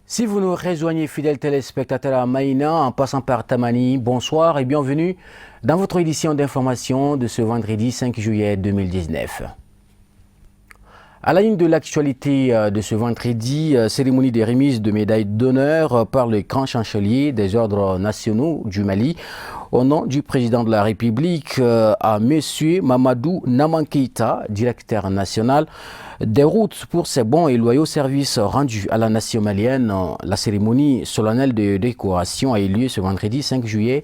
Si vous nous rejoignez, fidèles téléspectateurs à Maïna, en passant par Tamani, bonsoir et bienvenue dans votre édition d'information de ce vendredi 5 juillet 2019. À la ligne de l'actualité de ce vendredi, cérémonie de remise de médailles d'honneur par le grand chancelier des ordres nationaux du Mali, au nom du président de la République, à M. Mamadou Naman Keïta, directeur national des routes, pour ses bons et loyaux services rendus à la nation malienne. La cérémonie solennelle de décoration a eu lieu ce vendredi 5 juillet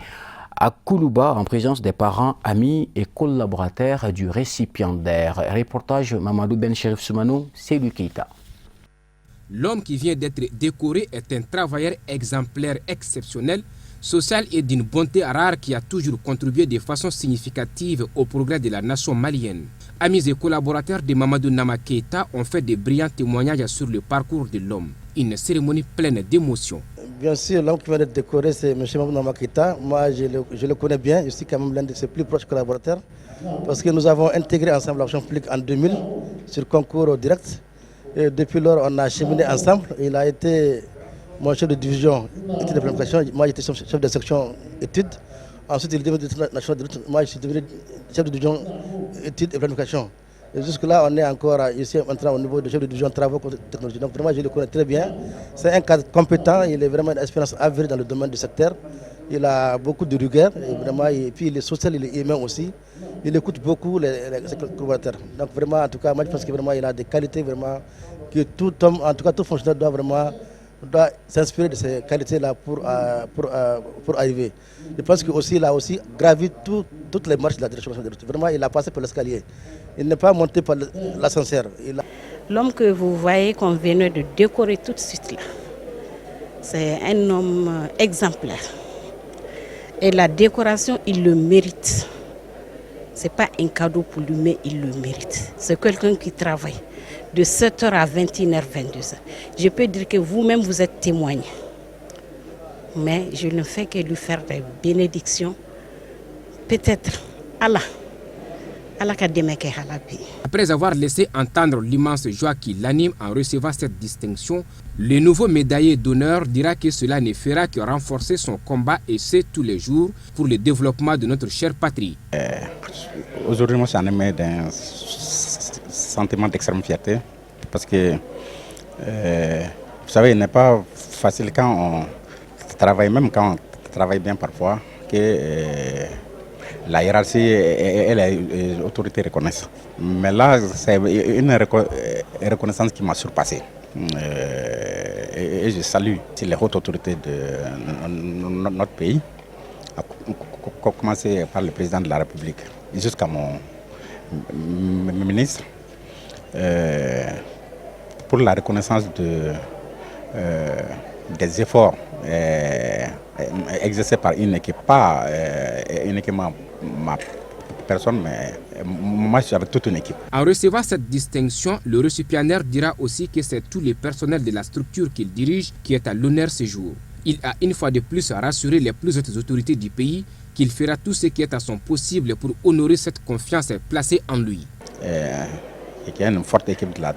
à Koulouba, en présence des parents, amis et collaborateurs du récipiendaire. Reportage Mamadou Ben Cherif Soumanou, Seydou Keïta. L'homme qui vient d'être décoré est un travailleur exemplaire exceptionnel, social et d'une bonté rare qui a toujours contribué de façon significative au progrès de la nation malienne. Amis et collaborateurs de Mamadou Naman Keïta ont fait de brillants témoignages sur le parcours de l'homme. Une cérémonie pleine d'émotions. Bien sûr, l'homme qui vient d'être décoré, c'est M. Mamadou Naman Keïta. Moi, je le connais bien. Je suis quand même l'un de ses plus proches collaborateurs. Parce que nous avons intégré ensemble l'action publique en 2000 sur concours direct. Et depuis lors, on a cheminé ensemble. Il a été mon chef de division études de planification. Moi, j'étais chef de section études. Ensuite, il est devenu national de route. Moi, je suis devenu chef de division études et planification. Et jusque-là, on est encore ici maintenant au niveau de chef de division travaux technologie. Donc vraiment, je le connais très bien. C'est un cadre compétent, il est vraiment une expérience avérée dans le domaine du secteur. Il a beaucoup de rigueur, et puis il est social, il est humain aussi. Il écoute beaucoup les collaborateurs. Donc vraiment, en tout cas, moi je pense que vraiment il a des qualités vraiment que tout homme, en tout cas tout fonctionnaire doit s'inspirer de ces qualités-là pour arriver. Je pense qu'il a aussi gravi toutes les marches de la direction des routes. Vraiment, il a passé par l'escalier. Il n'est pas monté par l'ascenseur. L'homme que vous voyez qu'on venait de décorer tout de suite là, c'est un homme exemplaire. Et la décoration, il le mérite. Ce n'est pas un cadeau pour lui, mais il le mérite. C'est quelqu'un qui travaille de 7h à 21h, 22h. Je peux dire que vous-même, vous êtes témoin. Mais je ne fais que lui faire des bénédictions. Peut-être Allah. Après avoir laissé entendre l'immense joie qui l'anime en recevant cette distinction, le nouveau médaillé d'honneur dira que cela ne fera que renforcer son combat et c'est tous les jours pour le développement de notre chère patrie. Aujourd'hui, moi, je suis animé d'un sentiment d'extrême fierté parce que, vous savez, il n'est pas facile quand on travaille, même quand on travaille bien parfois, que la hiérarchie et les autorités reconnaissent. Mais là, c'est une reconnaissance qui m'a surpassé. Et je salue les hautes autorités de notre pays, à commencer par le président de la République, jusqu'à mon ministre, pour la reconnaissance des efforts exercés par une équipe, pas uniquement ma personne, mais moi je suis avec toute une équipe. En recevant cette distinction, le récipiendaire dira aussi que c'est tout le personnel de la structure qu'il dirige qui est à l'honneur ce jour. Il a une fois de plus rassuré les plus hautes autorités du pays qu'il fera tout ce qui est à son possible pour honorer cette confiance placée en lui. Et qu'il y a une forte équipe de la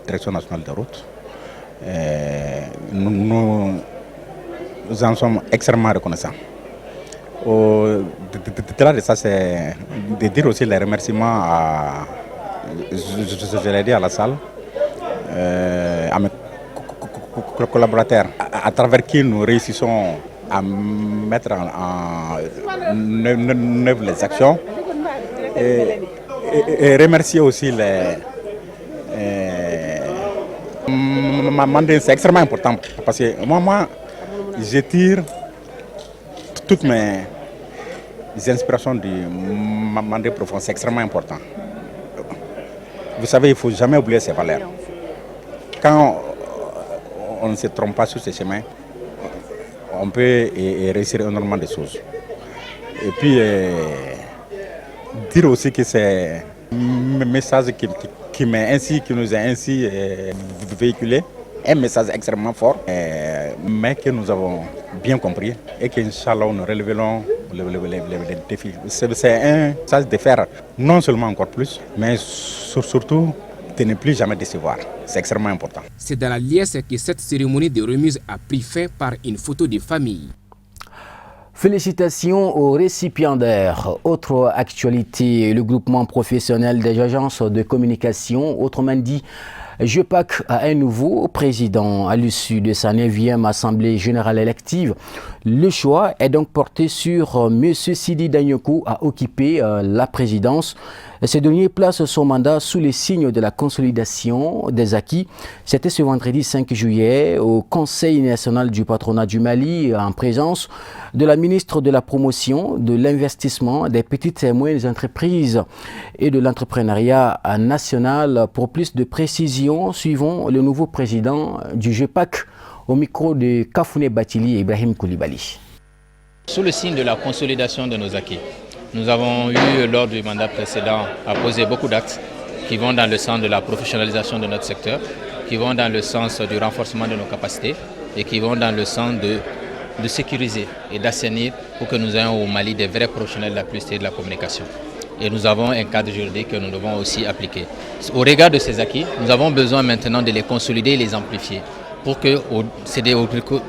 direction nationale des routes. Nous en sommes extrêmement reconnaissants. Au-delà de ça, c'est de dire aussi les remerciements à, je l'ai dit à la salle, à mes collaborateurs, à travers qui nous réussissons à mettre en œuvre les actions. Et remercier aussi les mandats, c'est extrêmement important parce que moi je tire toutes mes inspirations du mandat profond, c'est extrêmement important. Vous savez, il ne faut jamais oublier ses valeurs. Quand on ne se trompe pas sur ces chemins, on peut réussir énormément de choses. Et puis, dire aussi que c'est un message qui nous a ainsi véhiculé, un message extrêmement fort, mais que nous avons bien compris et qu'Inch'Allah, nous relèverons les défis. C'est un stage de faire non seulement encore plus, mais surtout de ne plus jamais décevoir. C'est extrêmement important. C'est dans la liesse que cette cérémonie de remise a pris fin par une photo de famille. Félicitations aux récipiendaires. Autre actualité, le groupement professionnel des agences de communication, autrement dit GEPAC, a un nouveau président à l'issue de sa 9e Assemblée générale élective. Le choix est donc porté sur M. Sidi Dagnokou à occuper la présidence. Ce dernier place son mandat sous les signes de la consolidation des acquis. C'était ce vendredi 5 juillet au Conseil national du patronat du Mali en présence de la ministre de la Promotion, de l'Investissement, des petites et moyennes entreprises et de l'entrepreneuriat national. Pour plus de précisions, suivons le nouveau président du GEPAC au micro de Kafouné Batili et Ibrahim Koulibaly. Sous le signe de la consolidation de nos acquis, nous avons eu lors du mandat précédent à poser beaucoup d'actes qui vont dans le sens de la professionnalisation de notre secteur, qui vont dans le sens du renforcement de nos capacités et qui vont dans le sens de sécuriser et d'assainir pour que nous ayons au Mali des vrais professionnels de la publicité et de la communication. Et nous avons un cadre juridique que nous devons aussi appliquer. Au regard de ces acquis, nous avons besoin maintenant de les consolider et les amplifier pour que,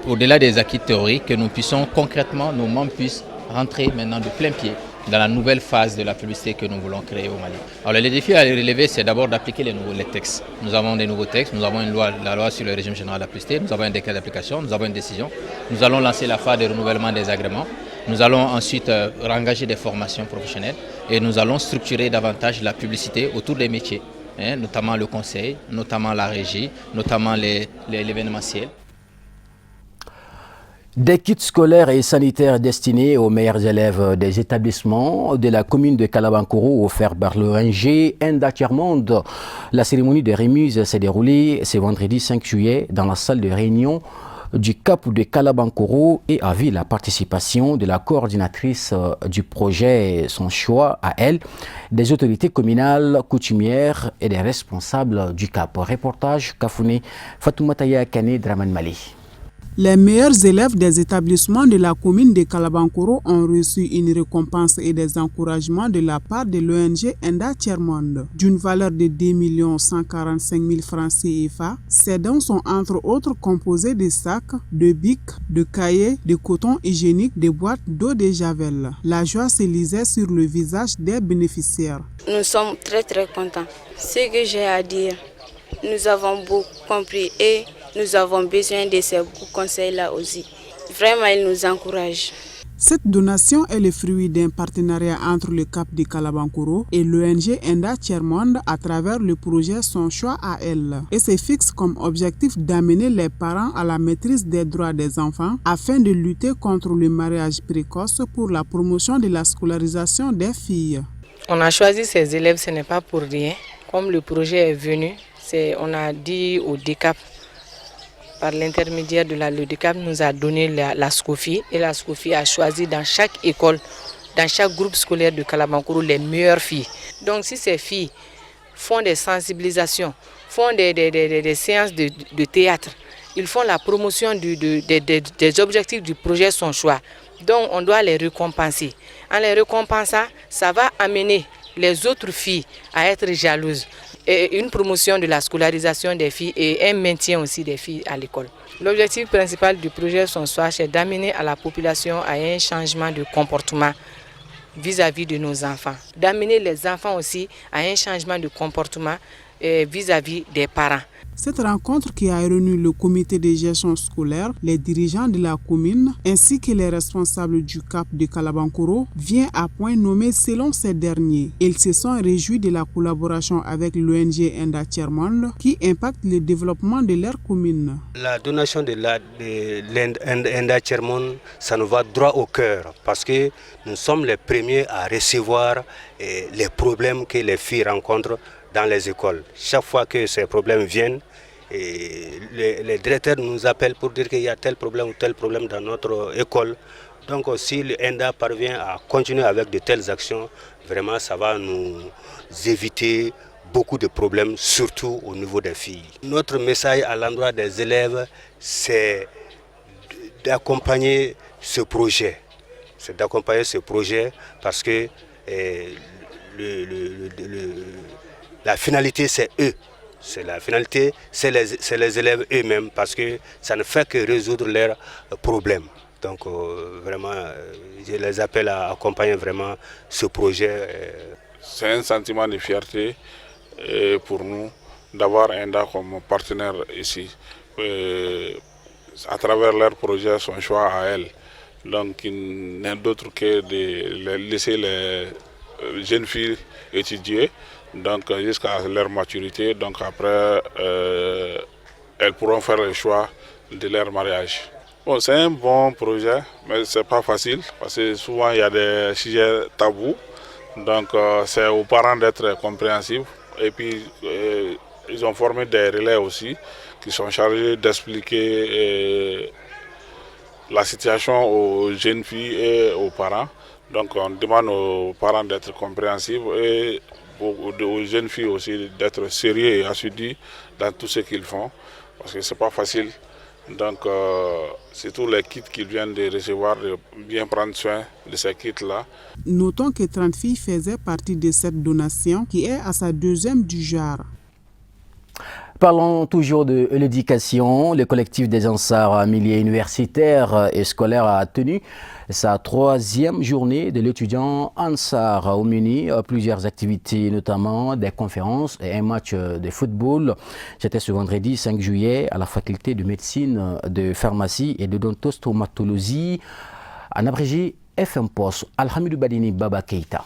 au-delà des acquis théoriques, que nous puissions concrètement, nos membres puissent rentrer maintenant de plein pied dans la nouvelle phase de la publicité que nous voulons créer au Mali. Alors les défis à relever, c'est d'abord d'appliquer les textes. Nous avons des nouveaux textes, nous avons la loi sur le régime général de la publicité, nous avons un décret d'application, nous avons une décision. Nous allons lancer la phase de renouvellement des agréments. Nous allons ensuite engager des formations professionnelles et nous allons structurer davantage la publicité autour des métiers, notamment le conseil, notamment la régie, notamment l'événementiel. Des kits scolaires et sanitaires destinés aux meilleurs élèves des établissements de la commune de Kalabankourou offerts par l'ONG Enda Tiers-Monde. La cérémonie de remise s'est déroulée ce vendredi 5 juillet dans la salle de réunion du Cap de Kalabankourou et a vu la participation de la coordinatrice du projet, son choix à elle, des autorités communales, coutumières et des responsables du Cap. Reportage Kafouné, Fatoumata Kane, Draman Mali. Les meilleurs élèves des établissements de la commune de Kalabankourou ont reçu une récompense et des encouragements de la part de l'ONG Enda Tiers-Monde d'une valeur de 2 145 000 francs CFA. Ces dons sont entre autres composés de sacs, de bics, de cahiers, de coton hygiénique, de boîtes d'eau de javel. La joie se lisait sur le visage des bénéficiaires. Nous sommes très contents. Ce que j'ai à dire, nous avons beaucoup compris et nous avons besoin de ces conseils-là aussi. Vraiment, ils nous encouragent. Cette donation est le fruit d'un partenariat entre le Cap de Kalabankourou et l'ONG Enda Tiers-Monde à travers le projet Son choix à elle. Et se fixe comme objectif d'amener les parents à la maîtrise des droits des enfants afin de lutter contre le mariage précoce pour la promotion de la scolarisation des filles. On a choisi ces élèves, ce n'est pas pour rien. Comme le projet est venu, on a dit au DECAP, par l'intermédiaire de le DECAP nous a donné la SCOFI et la SCOFI a choisi dans chaque école, dans chaque groupe scolaire de Kalabankourou les meilleures filles. Donc si ces filles font des sensibilisations, font des séances de théâtre, ils font la promotion des objectifs du projet Son choix. Donc on doit les récompenser. En les récompensant, ça va amener les autres filles à être jalouses. Et une promotion de la scolarisation des filles et un maintien aussi des filles à l'école. L'objectif principal du projet Son choix, c'est d'amener à la population à un changement de comportement vis-à-vis de nos enfants. D'amener les enfants aussi à un changement de comportement vis-à-vis des parents. Cette rencontre qui a réuni le comité de gestion scolaire, les dirigeants de la commune ainsi que les responsables du Cap de Kalabankourou vient à point nommé selon ces derniers. Ils se sont réjouis de la collaboration avec l'ONG Enda Tiers-Monde qui impacte le développement de leur commune. La donation de l'Enda Tiers-Monde, ça nous va droit au cœur parce que nous sommes les premiers à recevoir les problèmes que les filles rencontrent dans les écoles. Chaque fois que ces problèmes viennent, les directeurs nous appellent pour dire qu'il y a tel problème ou tel problème dans notre école. Donc si l'ENDA parvient à continuer avec de telles actions, vraiment ça va nous éviter beaucoup de problèmes, surtout au niveau des filles. Notre message à l'endroit des élèves, c'est d'accompagner ce projet. C'est d'accompagner ce projet parce que la finalité, c'est eux. La finalité, c'est les élèves eux-mêmes parce que ça ne fait que résoudre leurs problèmes. Donc vraiment, je les appelle à accompagner vraiment ce projet. C'est un sentiment de fierté pour nous d'avoir ENDA comme partenaire ici. À travers leur projet, son choix à elle. Donc il n'est d'autre que de laisser les jeunes filles étudier donc jusqu'à leur maturité. Donc après, elles pourront faire le choix de leur mariage. Bon, c'est un bon projet, mais ce n'est pas facile parce que souvent il y a des sujets tabous. Donc c'est aux parents d'être compréhensifs. Et puis ils ont formé des relais aussi qui sont chargés d'expliquer la situation aux jeunes filles et aux parents. Donc on demande aux parents d'être compréhensifs et aux jeunes filles aussi d'être sérieux et assidus dans tout ce qu'ils font. Parce que ce n'est pas facile. Donc c'est tous les kits qu'ils viennent de recevoir, de bien prendre soin de ces kits-là. Notons que 30 filles faisaient partie de cette donation qui est à sa deuxième du genre. Parlons toujours de l'éducation. Le collectif des Ansar milieu universitaires et scolaires a tenu sa 3e journée de l'étudiant Ansar au menu. Plusieurs activités, notamment des conférences et un match de football. C'était ce vendredi 5 juillet à la faculté de médecine, de pharmacie et de dentostomologie, en abrégé FM Post. Alhamidou Badini Baba Keita.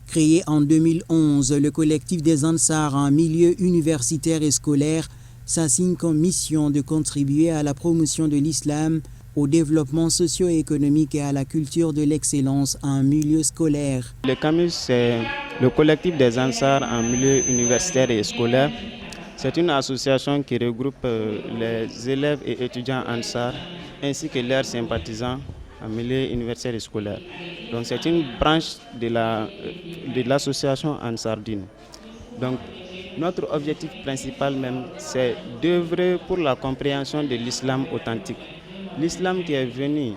Créé en 2011, le collectif des Ansar en milieu universitaire et scolaire s'assigne comme mission de contribuer à la promotion de l'islam, au développement socio-économique et à la culture de l'excellence en milieu scolaire. Le CAMUS, c'est le collectif des Ansar en milieu universitaire et scolaire. C'est une association qui regroupe les élèves et étudiants Ansar ainsi que leurs sympathisants en milieu universitaire et scolaire. Donc c'est une branche de l'association Ansardine. Donc notre objectif principal même, c'est d'œuvrer pour la compréhension de l'islam authentique. L'islam qui est venu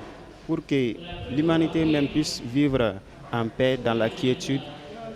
pour que l'humanité même puisse vivre en paix dans la quiétude.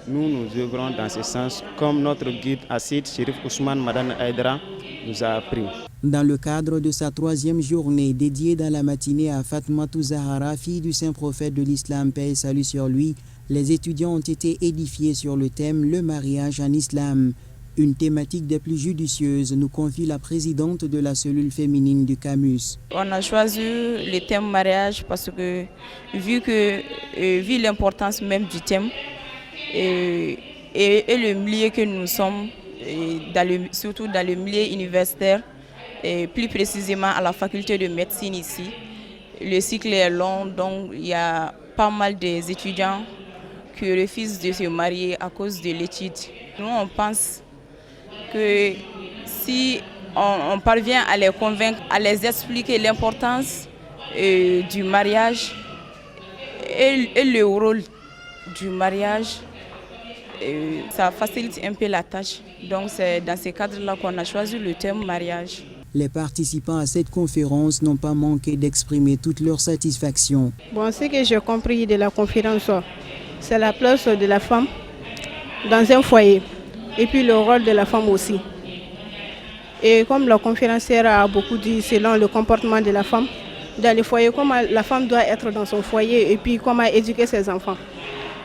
Nous œuvrons dans ce sens, comme notre guide Assid Chérif Ousmane Madan Aydra nous a appris. Dans le cadre de sa 3e journée dédiée dans la matinée à Fatmatou Zahara, fille du saint prophète de l'islam, paix et salut sur lui, les étudiants ont été édifiés sur le thème « Le mariage en islam ». Une thématique des plus judicieuses, nous confie la présidente de la cellule féminine du CAMUS. On a choisi le thème mariage parce que vu l'importance même du thème et le milieu que nous sommes, surtout dans le milieu universitaire, et plus précisément à la faculté de médecine ici, le cycle est long, donc il y a pas mal d'étudiants qui refusent de se marier à cause de l'étude. Nous, on pense que si on parvient à les convaincre, à les expliquer l'importance du mariage et le rôle du mariage, ça facilite un peu la tâche. Donc c'est dans ce cadre-là qu'on a choisi le thème mariage. Les participants à cette conférence n'ont pas manqué d'exprimer toute leur satisfaction. Bon, ce que j'ai compris de la conférence, c'est la place de la femme dans un foyer et puis le rôle de la femme aussi. Et comme la conférencière a beaucoup dit, selon le comportement de la femme dans le foyer, comment la femme doit être dans son foyer et puis comment éduquer ses enfants.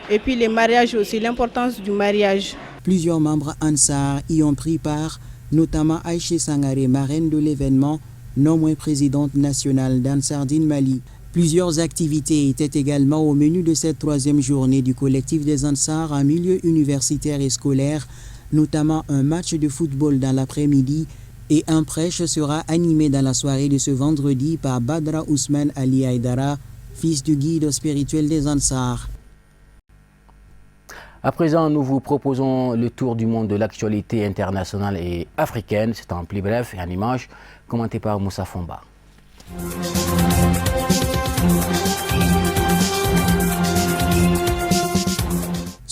Et puis les mariages aussi, l'importance du mariage. Plusieurs membres Ansar y ont pris part, notamment Aïché Sangaré, marraine de l'événement, non moins présidente nationale d'Ansardine Mali. Plusieurs activités étaient également au menu de cette 3e journée du collectif des Ansar en milieu universitaire et scolaire, notamment un match de football dans l'après-midi et un prêche sera animé dans la soirée de ce vendredi par Badra Ousmane Ali Aydara, fils du guide spirituel des Ansar. À présent, nous vous proposons le tour du monde de l'actualité internationale et africaine. C'est en plus bref et en images, commenté par Moussa Fomba.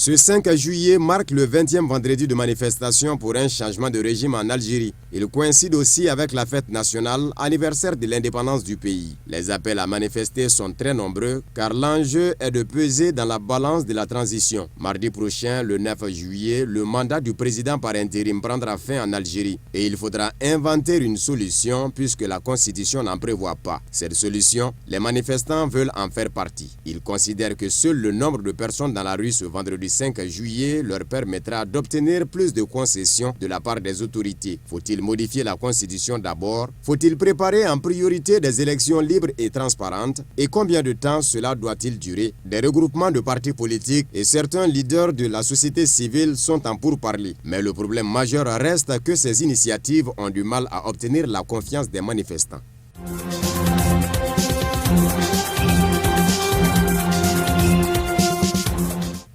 Ce 5 juillet marque le 20e vendredi de manifestation pour un changement de régime en Algérie. Il coïncide aussi avec la fête nationale, anniversaire de l'indépendance du pays. Les appels à manifester sont très nombreux car l'enjeu est de peser dans la balance de la transition. Mardi prochain, le 9 juillet, le mandat du président par intérim prendra fin en Algérie et il faudra inventer une solution puisque la constitution n'en prévoit pas. Cette solution, les manifestants veulent en faire partie. Ils considèrent que seul le nombre de personnes dans la rue ce vendredi 5 juillet leur permettra d'obtenir plus de concessions de la part des autorités. Faut-il modifier la constitution d'abord? Faut-il préparer en priorité des élections libres et transparentes? Et combien de temps cela doit-il durer? Des regroupements de partis politiques et certains leaders de la société civile sont en pourparlers. Mais le problème majeur reste que ces initiatives ont du mal à obtenir la confiance des manifestants.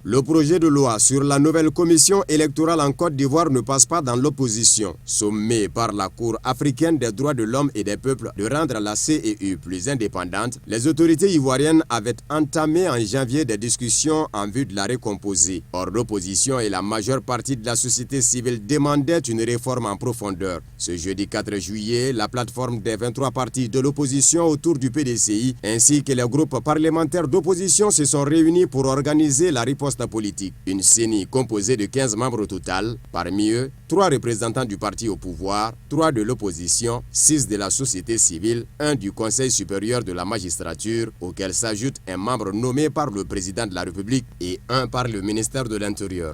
Le projet de loi sur la nouvelle commission électorale en Côte d'Ivoire ne passe pas dans l'opposition. Sommé par la Cour africaine des droits de l'homme et des peuples de rendre la CEI plus indépendante, les autorités ivoiriennes avaient entamé en janvier des discussions en vue de la recomposer. Or, l'opposition et la majeure partie de la société civile demandaient une réforme en profondeur. Ce jeudi 4 juillet, la plateforme des 23 partis de l'opposition autour du PDCI ainsi que les groupes parlementaires d'opposition se sont réunis pour organiser la riposte politique. Une CENI composée de 15 membres au total, parmi eux 3 représentants du parti au pouvoir, 3 de l'opposition, 6 de la société civile, 1 du Conseil supérieur de la magistrature, auquel s'ajoute un membre nommé par le président de la République et 1 par le ministère de l'Intérieur.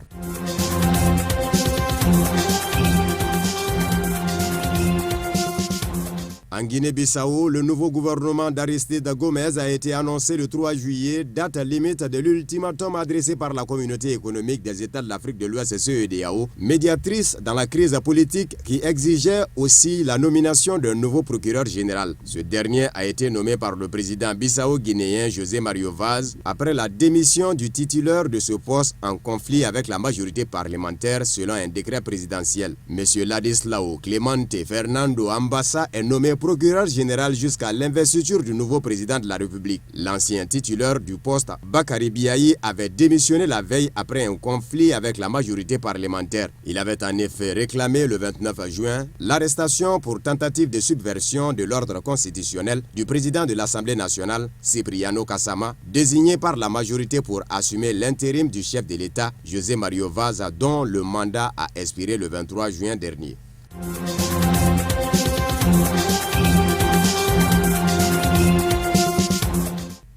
En Guinée-Bissau, le nouveau gouvernement d'Aristide Gomez a été annoncé le 3 juillet, date limite de l'ultimatum adressé par la communauté économique des États de l'Afrique de l'Ouest CEDEAO, médiatrice dans la crise politique qui exigeait aussi la nomination d'un nouveau procureur général. Ce dernier a été nommé par le président bissau-guinéen José Mario Vaz après la démission du titulaire de ce poste en conflit avec la majorité parlementaire selon un décret présidentiel. Monsieur Ladislao Clemente Fernando Ambassa est nommé procureur général jusqu'à l'investiture du nouveau président de la République. L'ancien titulaire du poste, Bakary Biaye, avait démissionné la veille après un conflit avec la majorité parlementaire. Il avait en effet réclamé le 29 juin l'arrestation pour tentative de subversion de l'ordre constitutionnel du président de l'Assemblée nationale, Cipriano Kassama, désigné par la majorité pour assumer l'intérim du chef de l'État, José Mario Vaz, dont le mandat a expiré le 23 juin dernier.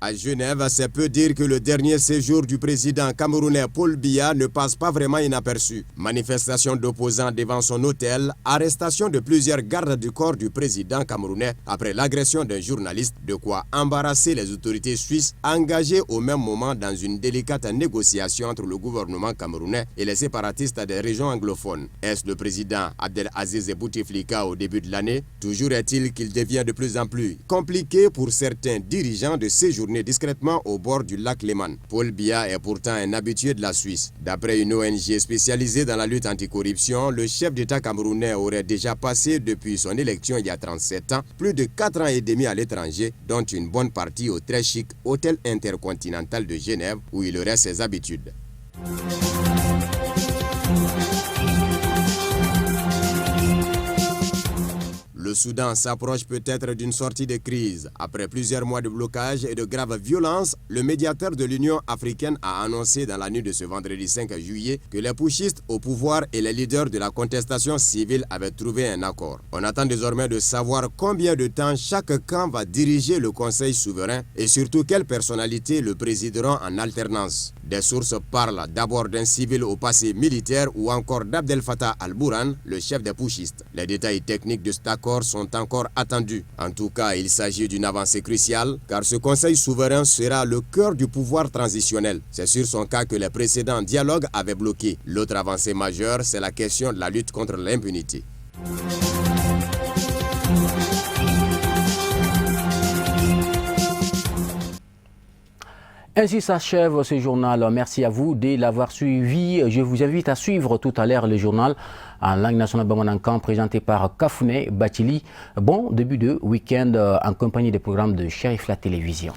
À Genève, c'est peu dire que le dernier séjour du président camerounais Paul Biya ne passe pas vraiment inaperçu. Manifestation d'opposants devant son hôtel, arrestation de plusieurs gardes du corps du président camerounais après l'agression d'un journaliste, de quoi embarrasser les autorités suisses engagées au même moment dans une délicate négociation entre le gouvernement camerounais et les séparatistes des régions anglophones. Est-ce le président Abdelaziz Bouteflika au début de l'année? Toujours est-il qu'il devient de plus en plus compliqué pour certains dirigeants de séjourner discrètement au bord du lac Léman. Paul Biya est pourtant un habitué de la Suisse. D'après une ONG spécialisée dans la lutte anticorruption, le chef d'État camerounais aurait déjà passé depuis son élection il y a 37 ans plus de 4 ans et demi à l'étranger, dont une bonne partie au très chic Hôtel Intercontinental de Genève où il aurait ses habitudes. Le Soudan s'approche peut-être d'une sortie de crise. Après plusieurs mois de blocage et de graves violences, le médiateur de l'Union africaine a annoncé dans la nuit de ce vendredi 5 juillet que les putschistes au pouvoir et les leaders de la contestation civile avaient trouvé un accord. On attend désormais de savoir combien de temps chaque camp va diriger le Conseil souverain et surtout quelles personnalités le présideront en alternance. Des sources parlent d'abord d'un civil au passé militaire ou encore d'Abdel Fattah al-Burhan, le chef des putschistes. Les détails techniques de cet accord sont encore attendus. En tout cas, il s'agit d'une avancée cruciale car ce Conseil souverain sera le cœur du pouvoir transitionnel. C'est sur son cas que les précédents dialogues avaient bloqué. L'autre avancée majeure, c'est la question de la lutte contre l'impunité. Ainsi s'achève ce journal. Merci à vous de l'avoir suivi. Je vous invite à suivre tout à l'heure le journal en langue nationale Bamanankan présenté par Kafouné Batili. Bon début de week-end en compagnie des programmes de Chérif la télévision.